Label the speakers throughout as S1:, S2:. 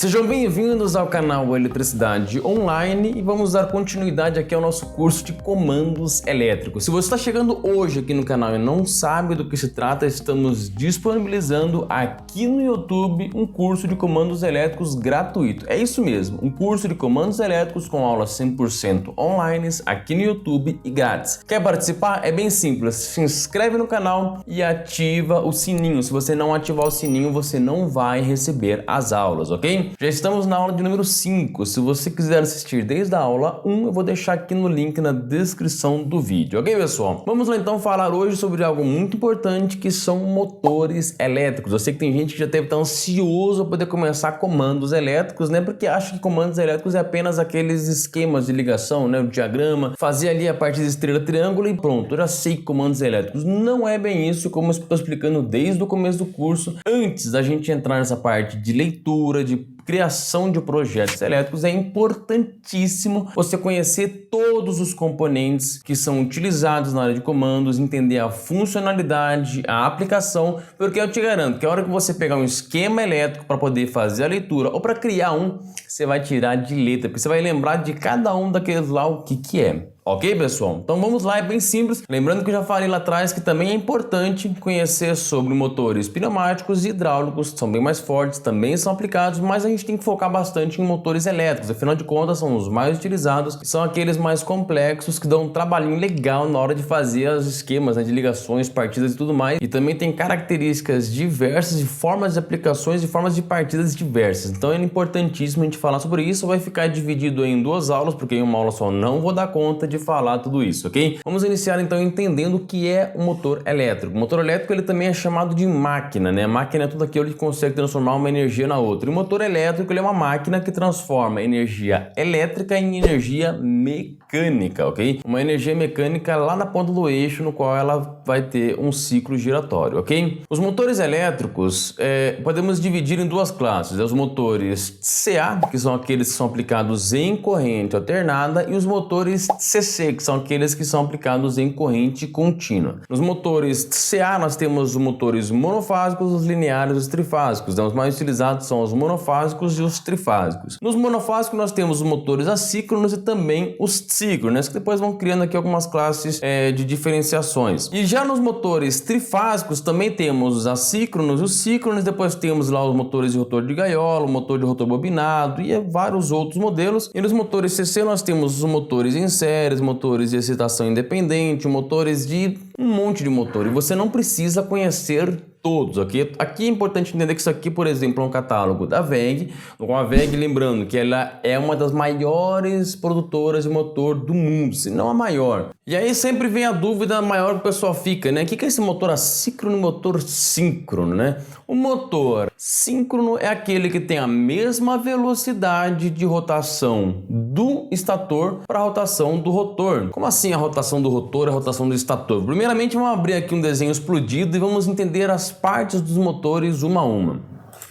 S1: Sejam bem-vindos ao canal Eletricidade Online e vamos dar continuidade aqui ao nosso curso de comandos elétricos. Se você está chegando hoje aqui no canal e não sabe do que se trata, estamos disponibilizando aqui no YouTube um curso de comandos elétricos gratuito. É isso mesmo, um curso de comandos elétricos com aulas 100% online aqui no YouTube e grátis. Quer participar? É bem simples, se inscreve no canal e ativa o sininho. Se você não ativar o sininho, você não vai receber as aulas, ok? Já estamos na aula de número 5. Se você quiser assistir desde a aula 1, eu vou deixar aqui no link na descrição do vídeo, ok, pessoal? Vamos lá então falar hoje sobre algo muito importante, que são motores elétricos. Eu sei que tem gente que já deve estar ansioso para poder começar comandos elétricos, né? Porque acha que comandos elétricos é apenas aqueles esquemas de ligação, né? O diagrama, fazer ali a parte de estrela, triângulo e pronto, eu já sei comandos elétricos. Não é bem isso, como eu estou explicando desde o começo do curso. Antes da gente entrar nessa parte de leitura, de criação de projetos elétricos, é importantíssimo você conhecer todos os componentes que são utilizados na área de comandos, entender a funcionalidade, a aplicação, porque eu te garanto que a hora que você pegar um esquema elétrico para poder fazer a leitura ou para criar um, você vai tirar de letra, porque você vai lembrar de cada um daqueles lá o que é. Ok, pessoal? Então vamos lá, é bem simples. Lembrando que eu já falei lá atrás que também é importante conhecer sobre motores pneumáticos e hidráulicos, que são bem mais fortes, também são aplicados, mas a gente tem que focar bastante em motores elétricos, afinal de contas são os mais utilizados, são aqueles mais complexos que dão um trabalhinho legal na hora de fazer os esquemas, né, de ligações, partidas e tudo mais, e também tem características diversas e formas de aplicações e formas de partidas diversas. Então é importantíssimo a gente falar sobre isso. Vai ficar dividido em duas aulas, porque em uma aula só não vou dar conta de falar tudo isso, ok? Vamos iniciar então entendendo o que é um motor elétrico. O motor elétrico ele também é chamado de máquina, né? A máquina é tudo aquilo que consegue transformar uma energia na outra. E o motor elétrico ele é uma máquina que transforma energia elétrica em energia mecânica, ok? Uma energia mecânica lá na ponta do eixo, no qual ela vai ter um ciclo giratório, ok? Os motores elétricos podemos dividir em duas classes, os motores CA, que são aqueles que são aplicados em corrente alternada, e os motores CC, que são aqueles que são aplicados em corrente contínua. Nos motores CA nós temos os motores monofásicos, os lineares e os trifásicos. Os mais utilizados são os monofásicos e os trifásicos. Nos monofásicos nós temos os motores assíncronos e também os síncronos, que depois vão criando aqui algumas classes de diferenciações. E já nos motores trifásicos também temos os assíncronos e os síncronos, depois temos lá os motores de rotor de gaiola, o motor de rotor bobinado e vários outros modelos. E nos motores CC nós temos os motores em séries, motores de excitação independente, motores de um monte de motor. E você não precisa conhecer todos, ok? Aqui é importante entender que isso aqui, por exemplo, é um catálogo da WEG, com a WEG, lembrando que ela é uma das maiores produtoras de motor do mundo, se não a maior. E aí sempre vem a dúvida maior que o pessoal fica, né? O que é esse motor assíncrono e motor síncrono, né? O motor síncrono é aquele que tem a mesma velocidade de rotação do estator para a rotação do rotor. Como assim a rotação do rotor e a rotação do estator? Primeiramente vamos abrir aqui um desenho explodido e vamos entender as partes dos motores uma a uma.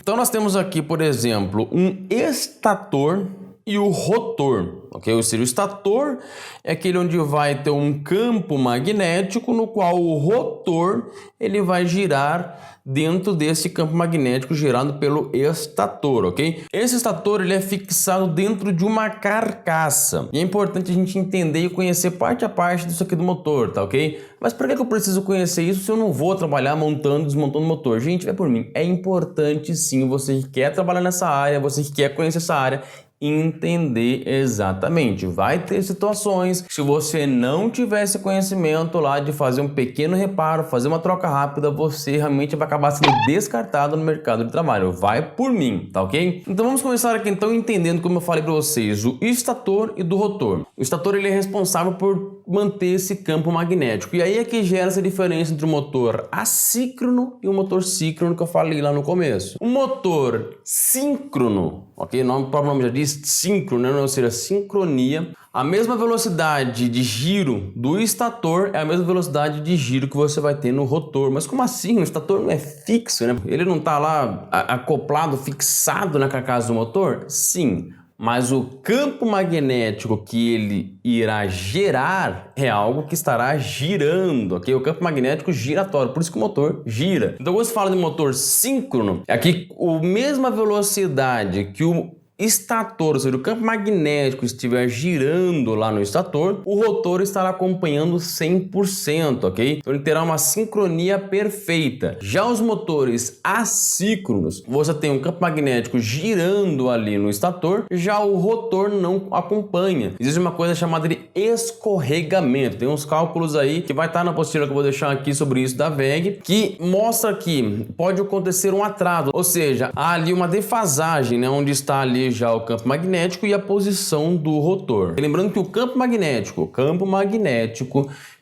S1: Então nós temos aqui, por exemplo, um estator e o rotor, ok? Ou seja, o estator é aquele onde vai ter um campo magnético no qual o rotor ele vai girar dentro desse campo magnético gerado pelo estator, ok? Esse estator ele é fixado dentro de uma carcaça e é importante a gente entender e conhecer parte a parte disso aqui do motor, tá ok? Mas por que eu preciso conhecer isso se eu não vou trabalhar montando e desmontando o motor? Gente, vai por mim. É importante sim, você que quer trabalhar nessa área, você que quer conhecer essa área, entender exatamente. Vai ter situações que se você não tiver esse conhecimento lá de fazer um pequeno reparo, fazer uma troca rápida, você realmente vai acabar sendo descartado no mercado de trabalho. Vai por mim, tá ok? Então vamos começar aqui então entendendo, como eu falei para vocês, o estator e do rotor. O estator ele é responsável por manter esse campo magnético. E aí é que gera essa diferença entre o motor assíncrono e o motor síncrono que eu falei lá no começo. O motor síncrono, ok? O próprio nome já diz síncrono, né? Ou seja, sincronia. A mesma velocidade de giro do estator é a mesma velocidade de giro que você vai ter no rotor. Mas como assim? O estator não é fixo, né? Ele não está lá acoplado, fixado na carcaça do motor? Sim. mas o campo magnético que ele irá gerar é algo que estará girando, ok? O campo magnético giratório, por isso que o motor gira. Então, quando se fala de motor síncrono, é aqui a mesma velocidade que o estator, ou seja, o campo magnético estiver girando lá no estator, o rotor estará acompanhando 100%, ok? Então ele terá uma sincronia perfeita. Já os motores assíncronos, você tem um campo magnético girando ali no estator, já o rotor não acompanha. Existe uma coisa chamada de escorregamento. Tem uns cálculos aí que vai estar na apostila que eu vou deixar aqui sobre isso da WEG, que mostra que pode acontecer um atraso, ou seja, há ali uma defasagem, né, onde está ali já o campo magnético e a posição do rotor. Lembrando que o campo magnético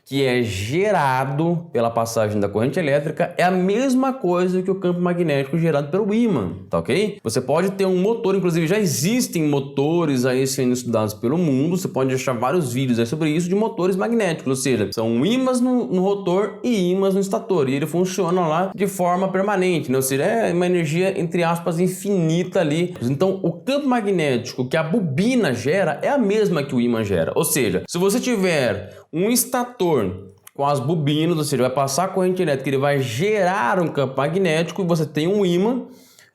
S1: que é gerado pela passagem da corrente elétrica é a mesma coisa que o campo magnético gerado pelo ímã, tá ok? Você pode ter um motor, inclusive já existem motores aí sendo estudados pelo mundo, você pode achar vários vídeos aí sobre isso de motores magnéticos, ou seja, são ímãs no rotor e ímãs no estator, e ele funciona lá de forma permanente, né? Ou seja, é uma energia, entre aspas, infinita ali. Então, o campo magnético que a bobina gera é a mesma que o ímã gera, ou seja, se você tiver um estator com as bobinas, ou seja, vai passar a corrente elétrica, ele vai gerar um campo magnético e você tem um ímã,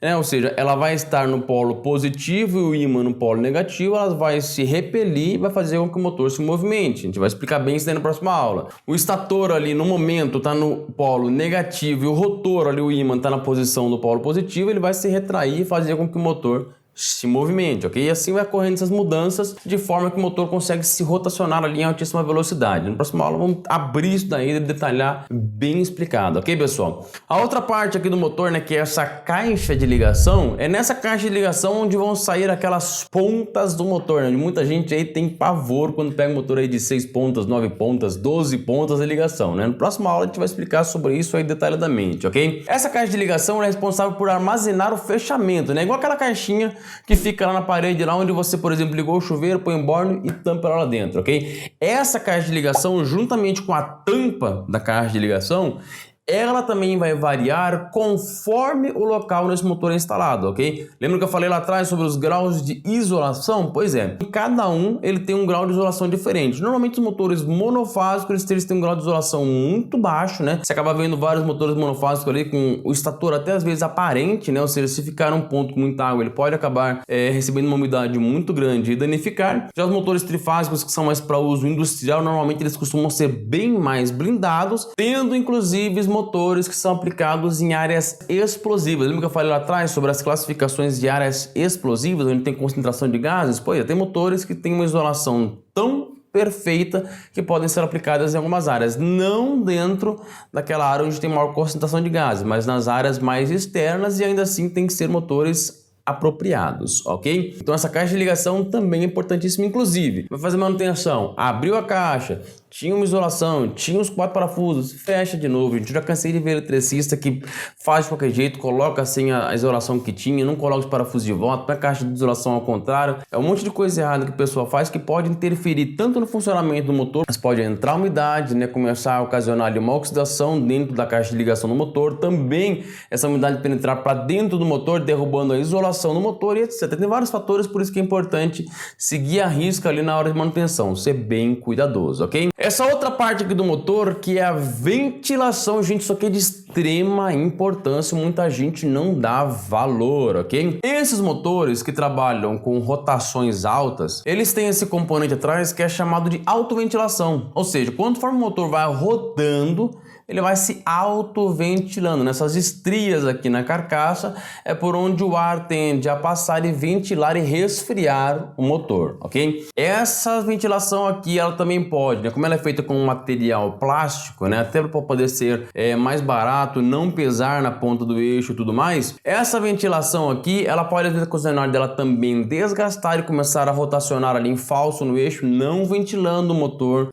S1: né? Ou seja, ela vai estar no polo positivo e o ímã no polo negativo, ela vai se repelir e vai fazer com que o motor se movimente. A gente vai explicar bem isso daí na próxima aula. O estator ali no momento está no polo negativo e o rotor ali, o ímã, está na posição do polo positivo, ele vai se retrair e fazer com que o motor se movimente, ok? E assim vai ocorrendo essas mudanças de forma que o motor consegue se rotacionar ali em altíssima velocidade. Na próxima aula vamos abrir isso daí e detalhar bem explicado, ok, pessoal? A outra parte aqui do motor, né, que é essa caixa de ligação, é nessa caixa de ligação onde vão sair aquelas pontas do motor, né? Muita gente aí tem pavor quando pega um motor aí de 6 pontas, 9 pontas, 12 pontas de ligação, né? Na próxima aula a gente vai explicar sobre isso aí detalhadamente, ok? Essa caixa de ligação é responsável por armazenar o fechamento, né? Igual aquela caixinha que fica lá na parede, lá onde você, por exemplo, ligou o chuveiro, põe um borne e tampa ela lá dentro, ok? Essa caixa de ligação, juntamente com a tampa da caixa de ligação, ela também vai variar conforme o local nesse motor é instalado, ok? Lembra que eu falei lá atrás sobre os graus de isolação? Pois é, cada um ele tem um grau de isolação diferente. Normalmente os motores monofásicos eles têm um grau de isolação muito baixo, né? Você acaba vendo vários motores monofásicos ali com o estator até às vezes aparente, né? Ou seja, se ficar um ponto com muita água, ele pode acabar recebendo uma umidade muito grande e danificar. Já os motores trifásicos, que são mais para uso industrial, normalmente eles costumam ser bem mais blindados, tendo inclusive motores que são aplicados em áreas explosivas. Lembra que eu falei lá atrás sobre as classificações de áreas explosivas, onde tem concentração de gases? Pois é, tem motores que têm uma isolação tão perfeita que podem ser aplicadas em algumas áreas, não dentro daquela área onde tem maior concentração de gases, mas nas áreas mais externas, e ainda assim tem que ser motores apropriados, ok? Então essa caixa de ligação também é importantíssima, inclusive vai fazer manutenção, abriu a caixa, tinha uma isolação, tinha os 4 parafusos, fecha de novo. A gente já cansei de ver eletricista que faz de qualquer jeito, coloca assim a isolação que tinha, não coloca os parafusos de volta, põe a caixa de isolação ao contrário. É um monte de coisa errada que o pessoal faz que pode interferir tanto no funcionamento do motor, mas pode entrar umidade, né, começar a ocasionar ali uma oxidação dentro da caixa de ligação do motor, também essa umidade penetrar para dentro do motor, derrubando a isolação no motor e etc. Tem vários fatores, por isso que é importante seguir a risca ali na hora de manutenção, ser bem cuidadoso, ok? Essa outra parte aqui do motor, que é a ventilação, gente, isso aqui é de extrema importância, muita gente não dá valor, ok? Esses motores que trabalham com rotações altas, eles têm esse componente atrás que é chamado de autoventilação, ou seja, conforme o motor vai rodando, ele vai se autoventilando. Nessas estrias aqui na carcaça é por onde o ar tende a passar e ventilar e resfriar o motor, ok? Essa ventilação aqui, ela também pode, né? Como ela é feita com um material plástico, né? Até para poder ser mais barato, não pesar na ponta do eixo e tudo mais, essa ventilação aqui, ela pode, às vezes, ocasionar dela também desgastar e começar a rotacionar ali em falso no eixo, não ventilando o motor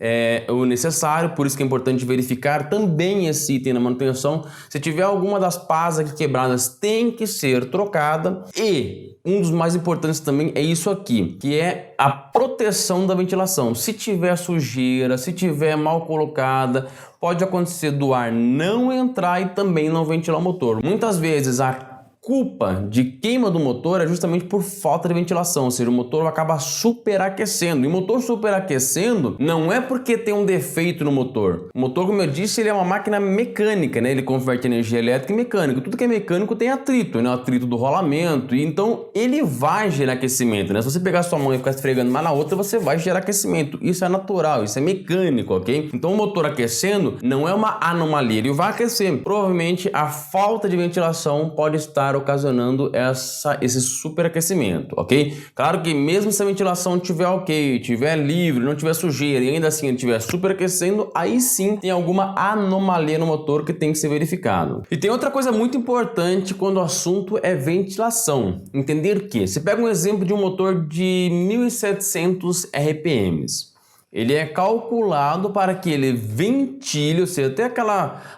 S1: o necessário. Por isso que é importante verificar também esse item na manutenção. Se tiver alguma das pás aqui quebradas, tem que ser trocada. E um dos mais importantes também é isso aqui, que é a proteção da ventilação. Se tiver sujeira, se tiver mal colocada, pode acontecer do ar não entrar e também não ventilar o motor. Muitas vezes a culpa de queima do motor é justamente por falta de ventilação, ou seja, o motor acaba superaquecendo. E o motor superaquecendo não é porque tem um defeito no motor. O motor, como eu disse, ele é uma máquina mecânica, né? Ele converte energia elétrica em mecânica. Tudo que é mecânico tem atrito, né? O atrito do rolamento. E então ele vai gerar aquecimento, né? Se você pegar sua mão e ficar esfregando uma na outra, você vai gerar aquecimento. Isso é natural, isso é mecânico, ok? Então o motor aquecendo não é uma anomalia, ele vai aquecer. Provavelmente a falta de ventilação pode estar ocasionando esse superaquecimento, ok? Claro que mesmo se a ventilação estiver ok, estiver livre, não tiver sujeira e ainda assim ele estiver superaquecendo, aí sim tem alguma anomalia no motor que tem que ser verificado. E tem outra coisa muito importante quando o assunto é ventilação. Entender que, você pega um exemplo de um motor de 1700 RPMs. Ele é calculado para que ele ventile, ou seja, até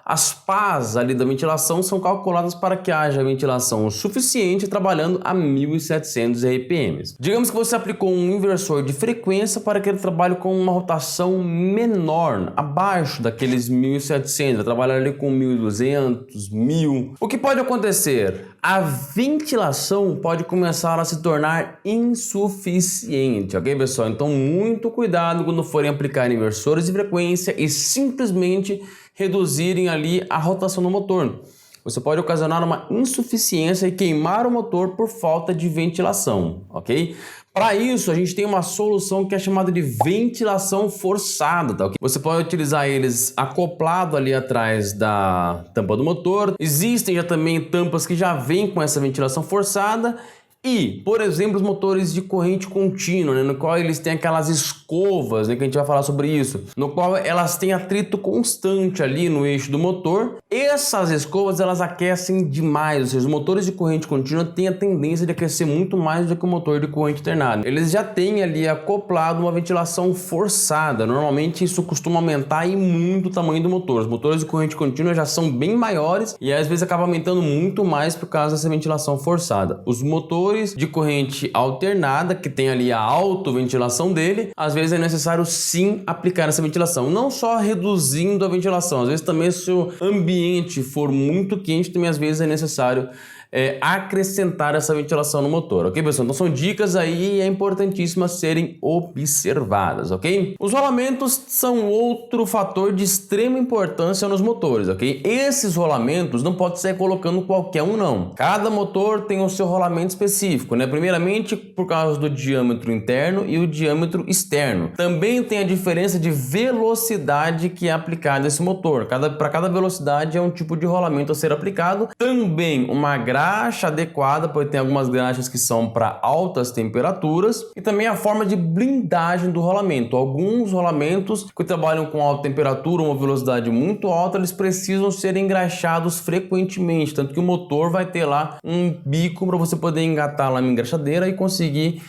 S1: as pás ali da ventilação são calculadas para que haja ventilação suficiente trabalhando a 1700 RPMs. Digamos que você aplicou um inversor de frequência para que ele trabalhe com uma rotação menor, abaixo daqueles 1700, vai trabalhar ali com 1200, 1000. O que pode acontecer? A ventilação pode começar a se tornar insuficiente, ok, pessoal? Então, muito cuidado quando forem aplicar inversores de frequência e simplesmente reduzirem ali a rotação do motor. Você pode ocasionar uma insuficiência e queimar o motor por falta de ventilação, ok? Para isso, a gente tem uma solução que é chamada de ventilação forçada, tá ok? Você pode utilizar eles acoplado ali atrás da tampa do motor. Existem já também tampas que já vêm com essa ventilação forçada. E, por exemplo, os motores de corrente contínua, né, no qual eles têm aquelas escovas, né, que a gente vai falar sobre isso, no qual elas têm atrito constante ali no eixo do motor. Essas escovas, elas aquecem demais, ou seja, os motores de corrente contínua têm a tendência de aquecer muito mais do que o motor de corrente alternada. Eles já têm ali acoplado uma ventilação forçada. Normalmente isso costuma aumentar e muito o tamanho do motor. Os motores de corrente contínua já são bem maiores e às vezes acaba aumentando muito mais por causa dessa ventilação forçada. Os motores de corrente alternada, que tem ali a autoventilação dele, às vezes é necessário sim aplicar essa ventilação, não só reduzindo a ventilação, às vezes também se o ambiente for muito quente, também às vezes é necessário acrescentar essa ventilação no motor, ok, pessoal? Então são dicas aí e é importantíssimo serem observadas, ok? Os rolamentos são outro fator de extrema importância nos motores, ok? Esses rolamentos não pode ser colocando qualquer um não. Cada motor tem o seu rolamento específico, né? Primeiramente por causa do diâmetro interno e o diâmetro externo. Também tem a diferença de velocidade que é aplicada a esse motor. Para cada velocidade é um tipo de rolamento a ser aplicado. Também uma graxa adequada, porque tem algumas graxas que são para altas temperaturas, e também a forma de blindagem do rolamento. Alguns rolamentos que trabalham com alta temperatura, uma velocidade muito alta, eles precisam ser engraxados frequentemente, tanto que o motor vai ter lá um bico para você poder engatar lá na engraxadeira e conseguir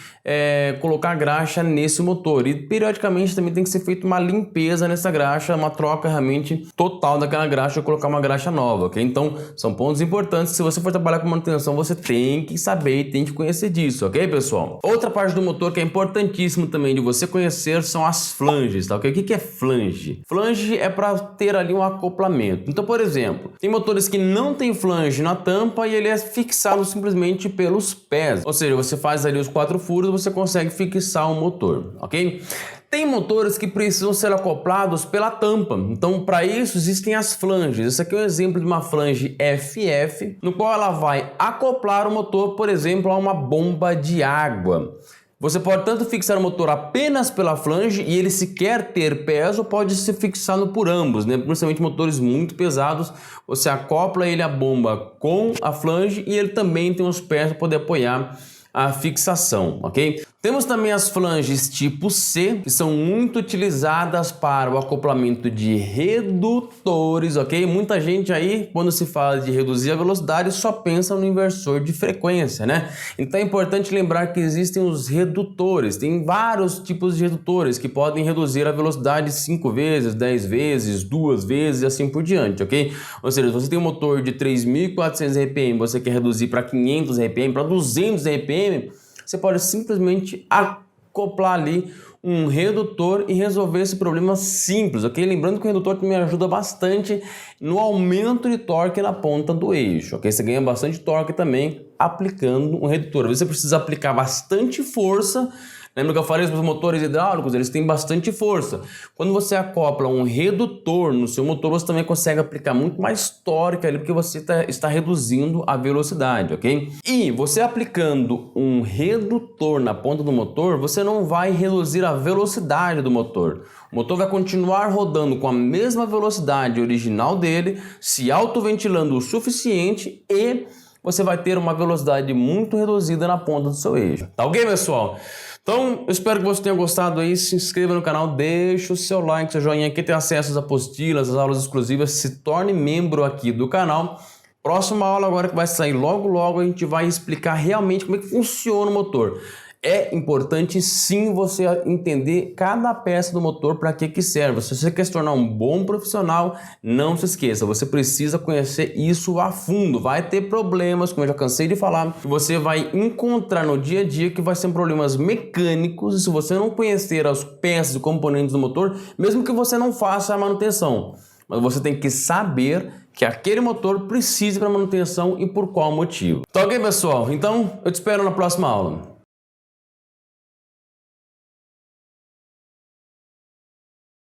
S1: colocar graxa nesse motor. E periodicamente também tem que ser feita uma limpeza nessa graxa, uma troca realmente total daquela graxa e colocar uma graxa nova, ok? Então são pontos importantes. Se você for trabalhar com manutenção, você tem que saber e tem que conhecer disso, ok, pessoal? Outra parte do motor que é importantíssimo também de você conhecer são as flanges, tá ok? O que é flange? Flange é para ter ali um acoplamento. Então, por exemplo, tem motores que não tem flange na tampa e ele é fixado simplesmente pelos pés, ou seja, você faz ali os 4 furos, você consegue fixar o motor, ok? Tem motores que precisam ser acoplados pela tampa, então para isso existem as flanges. Esse aqui é um exemplo de uma flange FF, no qual ela vai acoplar o motor, por exemplo, a uma bomba de água. Você pode tanto fixar o motor apenas pela flange e ele sequer ter peso, ou pode ser fixado por ambos, né? Principalmente motores muito pesados, você acopla ele a bomba com a flange e ele também tem os pés para poder apoiar a fixação, ok? Temos também as flanges tipo C, que são muito utilizadas para o acoplamento de redutores, ok? Muita gente aí, quando se fala de reduzir a velocidade, só pensa no inversor de frequência, né? Então é importante lembrar que existem os redutores. Tem vários tipos de redutores que podem reduzir a velocidade 5 vezes, 10 vezes, 2 vezes e assim por diante, ok? Ou seja, se você tem um motor de 3.400 RPM, você quer reduzir para 500 RPM, para 200 RPM, você pode simplesmente acoplar ali um redutor e resolver esse problema simples, ok? Lembrando que o redutor também ajuda bastante no aumento de torque na ponta do eixo, ok? Você ganha bastante torque também aplicando um redutor. Às vezes você precisa aplicar bastante força. Lembra que eu falei sobre os motores hidráulicos? Eles têm bastante força. Quando você acopla um redutor no seu motor, você também consegue aplicar muito mais torque ali, porque você está reduzindo a velocidade, ok? E você aplicando um redutor na ponta do motor, você não vai reduzir a velocidade do motor. O motor vai continuar rodando com a mesma velocidade original dele, se autoventilando o suficiente e você vai ter uma velocidade muito reduzida na ponta do seu eixo. Tá ok, pessoal? Então, eu espero que você tenha gostado aí, se inscreva no canal, deixa o seu like, seu joinha aqui, tem acesso às apostilas, às aulas exclusivas, se torne membro aqui do canal. Próxima aula agora que vai sair logo logo, a gente vai explicar realmente como é que funciona o motor. É importante sim você entender cada peça do motor para que serve. Se você quer se tornar um bom profissional, não se esqueça, você precisa conhecer isso a fundo. Vai ter problemas, como eu já cansei de falar, que você vai encontrar no dia a dia que vai ser problemas mecânicos. E se você não conhecer as peças e componentes do motor, mesmo que você não faça a manutenção, mas você tem que saber que aquele motor precisa para manutenção e por qual motivo. Tá ok, pessoal? Então, eu te espero na próxima aula.